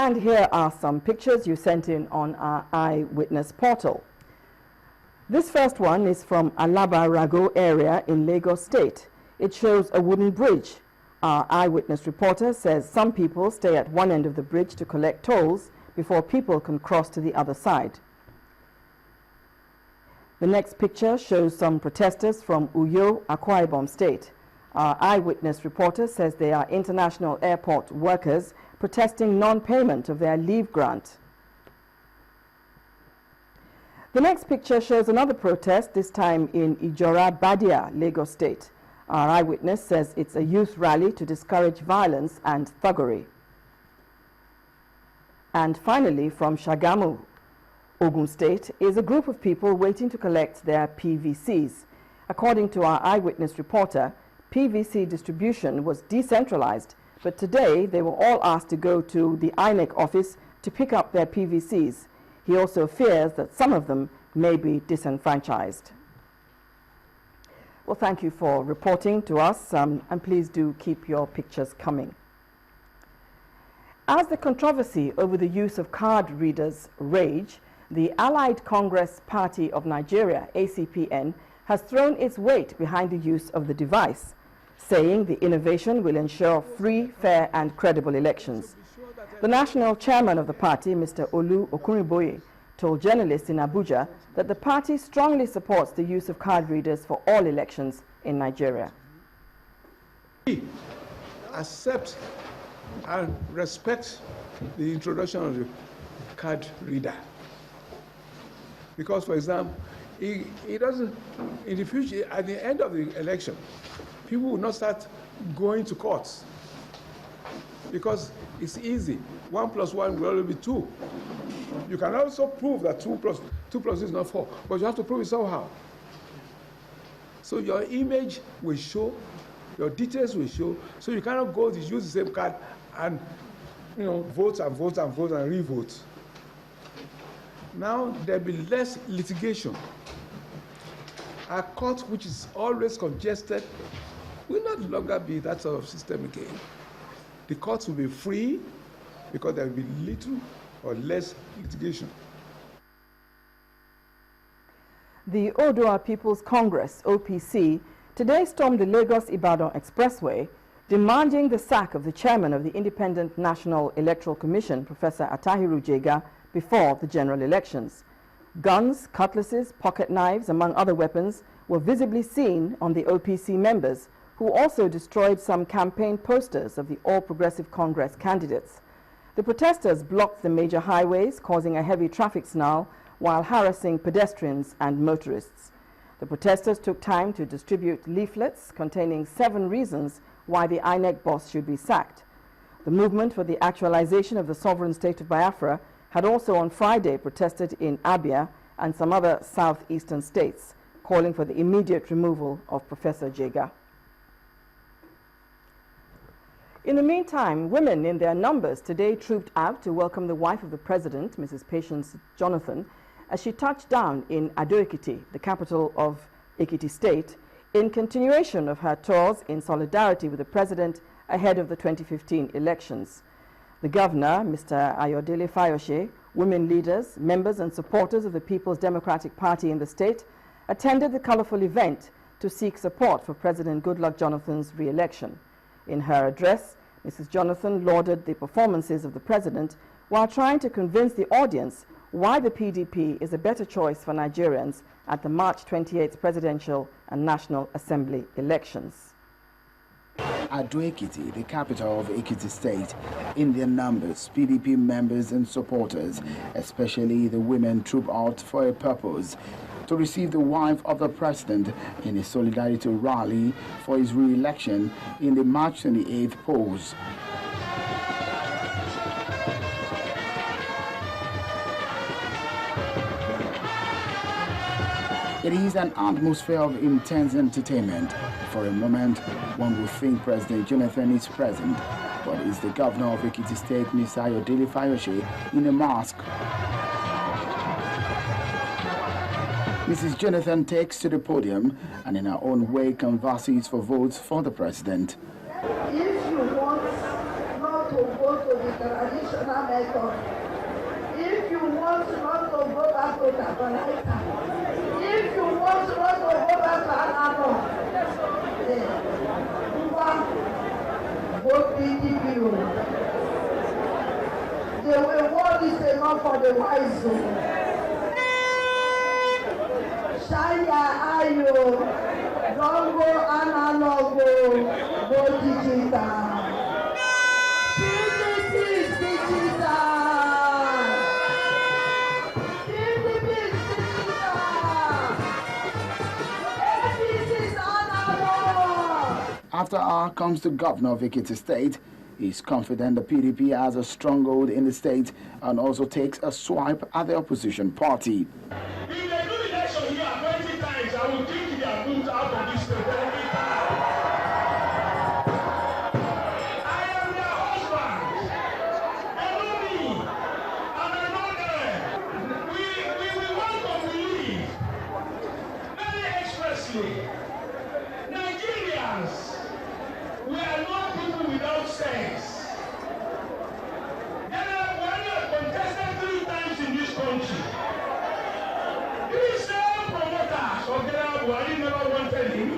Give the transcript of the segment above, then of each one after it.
And here are some pictures you sent in on our eyewitness portal. This first one is from Alaba Rago area in Lagos State. It shows a wooden bridge. Our eyewitness reporter says some people stay at one end of the bridge to collect tolls before people can cross to the other side. The next picture shows some protesters from Uyo, Akwa Ibom State. Our eyewitness reporter says they are international airport workers protesting non-payment of their leave grant. The next picture shows another protest, this time in Ijora, Badia, Lagos State. Our eyewitness says it's a youth rally to discourage violence and thuggery. And finally, from Shagamu, Ogun State, is a group of people waiting to collect their PVCs. According to our eyewitness reporter, PVC distribution was decentralized, but today they were all asked to go to the INEC office to pick up their PVCs. He also fears that some of them may be disenfranchised. Well, thank you for reporting to us, and please do keep your pictures coming. As the controversy over the use of card readers rage, the Allied Congress Party of Nigeria, ACPN, has thrown its weight behind the use of the device, saying the innovation will ensure free, fair and credible elections. The national chairman of the party, Mr. Olu Okunriboye, told journalists in Abuja that the party strongly supports the use of card readers for all elections in Nigeria. We accept and respect the introduction of the card reader. Because, for example, it doesn't, in the future, at the end of the election, people will not start going to courts because it's easy. 1 + 1 will only be 2. You can also prove that 2 plus is not 4, but you have to prove it somehow. So your image will show, your details will show, so you cannot go to use the same card and vote and vote and vote and re-vote. Now there'll be less litigation. Our court, which is always congested, will not longer be that sort of system again. The courts will be free because there will be little or less litigation. The Oodua People's Congress, OPC, today stormed the Lagos-Ibadan Expressway, demanding the sack of the chairman of the Independent National Electoral Commission, Professor Atahiru Jega, before the general elections. Guns, cutlasses, pocket knives, among other weapons, were visibly seen on the OPC members, who also destroyed some campaign posters of the All Progressive Congress candidates. The protesters blocked the major highways, causing a heavy traffic snarl while harassing pedestrians and motorists. The protesters took time to distribute leaflets containing 7 reasons why the INEC boss should be sacked. The movement for the actualization of the sovereign state of Biafra had also on Friday protested in Abia and some other southeastern states, calling for the immediate removal of Professor Jega. In the meantime, women in their numbers today trooped out to welcome the wife of the president, Mrs. Patience Jonathan, as she touched down in Ado-Ekiti, the capital of Ekiti State, in continuation of her tours in solidarity with the president ahead of the 2015 elections. The governor, Mr. Ayodele Fayose, women leaders, members and supporters of the People's Democratic Party in the state attended the colorful event to seek support for President Goodluck Jonathan's re-election. In her address, Mrs. Jonathan lauded the performances of the president while trying to convince the audience why the PDP is a better choice for Nigerians at the March 28th presidential and National Assembly elections. Ado-Ekiti, the capital of Ekiti State, in their numbers, PDP members and supporters, especially the women, troop out for a purpose: to receive the wife of the president in a solidarity rally for his re-election in the March 28th polls. It is an atmosphere of intense entertainment. For a moment, one would think President Jonathan is present, but is the governor of Ekiti State, Mr. Ayodele Fayose, in a mask. Mrs. Jonathan takes to the podium and in her own way canvasses for votes for the president. If you want not to go to the traditional method. If you want not to go back to Tabanaka, if you want not to go back to Anano, vote PDP. The reward is enough for the wise. Shaya Ayo, don't go analog, go digital. PDP is digital. PDP is digital. After R comes the governor of Ekiti State. He's confident the PDP has a stronghold in the state and also takes a swipe at the opposition party. If they do the election here 20 times, I will kick their boot out of this state every time. I am their husband. They know me, and I know them. We want to believe very expressly. Nigerians, we are not people without sense. We are contested 3 times in this country. These same promoters of General Buhari never wanted him.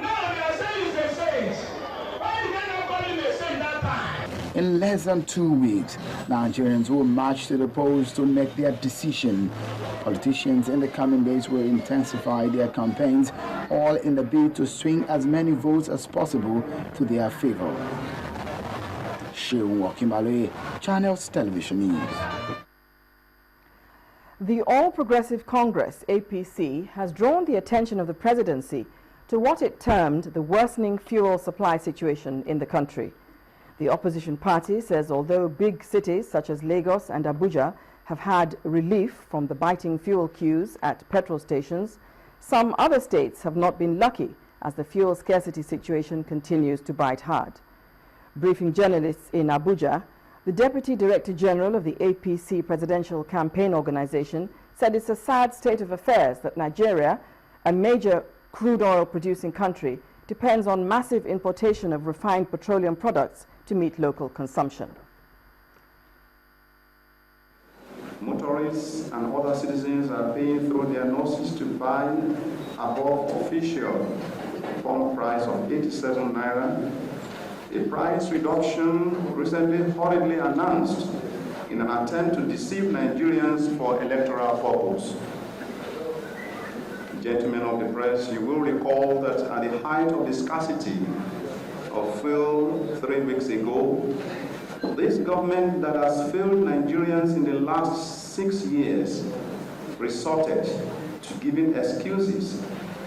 Now they are saying he's a saint. Why did they not call him a saint that time? In less than 2 weeks, Nigerians will march to the polls to make their decision. Politicians in the coming days will intensify their campaigns, all in the bid to swing as many votes as possible to their favor. Sheung Wakimale, Channels Television News. The All Progressive Congress, APC, has drawn the attention of the presidency to what it termed the worsening fuel supply situation in the country. The opposition party says although big cities such as Lagos and Abuja have had relief from the biting fuel queues at petrol stations, some other states have not been lucky as the fuel scarcity situation continues to bite hard. Briefing journalists in Abuja, the Deputy Director General of the APC Presidential Campaign Organization said it's a sad state of affairs that Nigeria, a major crude oil producing country, depends on massive importation of refined petroleum products to meet local consumption. Motorists and other citizens are paying through their noses to buy above official pump price of 87 naira. A price reduction recently hurriedly announced in an attempt to deceive Nigerians for electoral purpose. Gentlemen of the press, you will recall that at the height of the scarcity of fuel 3 weeks ago, this government that has failed Nigerians in the last 6 years resorted to giving excuses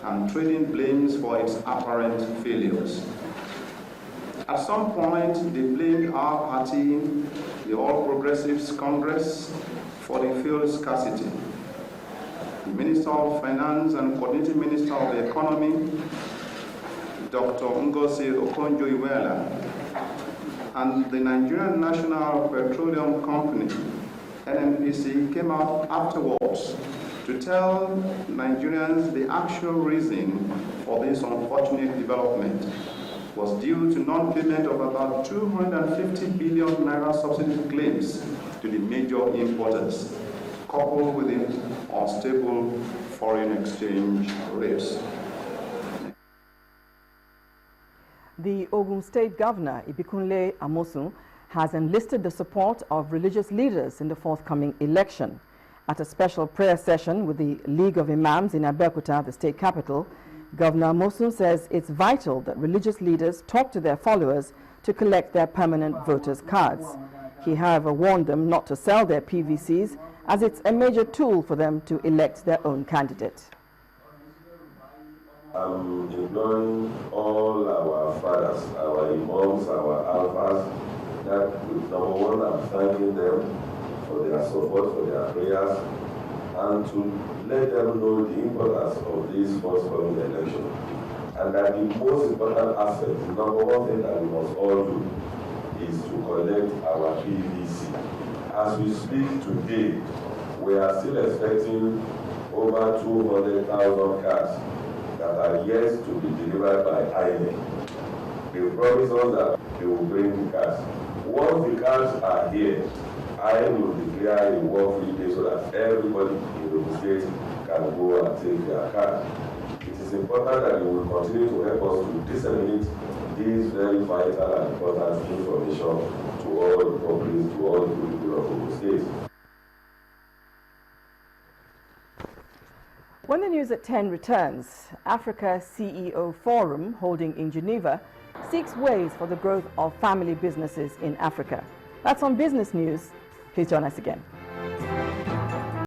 and trading blames for its apparent failures. At some point, they blamed our party, the All Progressives Congress, for the fuel scarcity. The Minister of Finance and Coordinating Minister of the Economy, Dr. Ngozi Okonjo-Iweala, and the Nigerian National Petroleum Company, NNPC, came out afterwards to tell Nigerians the actual reason for this unfortunate development was due to non-payment of about 250 billion naira subsidy claims to the major importers, coupled with the unstable foreign exchange rates. The Ogun State Governor, Ibikunle Amosun, has enlisted the support of religious leaders in the forthcoming election. At a special prayer session with the League of Imams in Abeokuta, the state capital, Governor Amosun says it's vital that religious leaders talk to their followers to collect their permanent voters' cards. He, however, warned them not to sell their PVCs as it's a major tool for them to elect their own candidate. I'm imploring all our fathers, our imams, our alphas, that number one, I'm thanking them for their support, for their prayers, and to let them know the importance of this forthcoming election. And that the most important aspect, the number one thing that we must all do, is to collect our PVC. As we speak today, we are still expecting over 200,000 cards that are yet to be delivered by INEC. They promise us that they they will bring the cards. Once the cards are here, I will declare a work-free day so that everybody in the state can go and take their card. It is important that you will continue to help us to disseminate this very vital and important information to all the public, to all the people of the state. When the news at 10 returns, Africa CEO Forum, holding in Geneva, seeks ways for the growth of family businesses in Africa. That's on Business News. Please join us again.